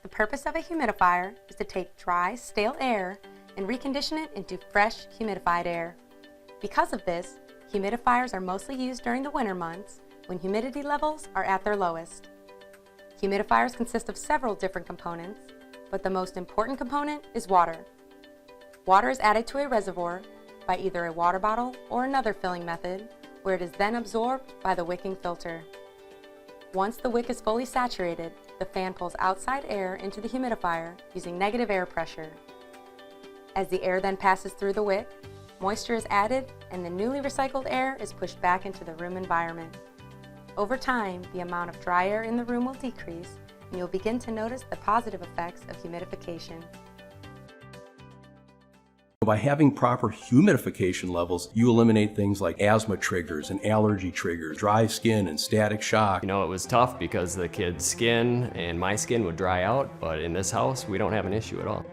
The purpose of a humidifier is to take dry, stale air and recondition it into fresh, humidified air. Because of this, humidifiers are mostly used during the winter months when humidity levels are at their lowest. Humidifiers consist of several different components, but the most important component is water. Water is added to a reservoir by either a water bottle or another filling method, where it is then absorbed by the wicking filter. Once the wick is fully saturated, the fan pulls outside air into the humidifier using negative air pressure. As the air then passes through the wick, moisture is added and the newly recycled air is pushed back into the room environment. Over time, the amount of dry air in the room will decrease and you'll begin to notice the positive effects of humidification. By having proper humidification levels, you eliminate things like asthma triggers and allergy triggers, dry skin and static shock. You know, it was tough because the kids' skin and my skin would dry out, but in this house, we don't have an issue at all.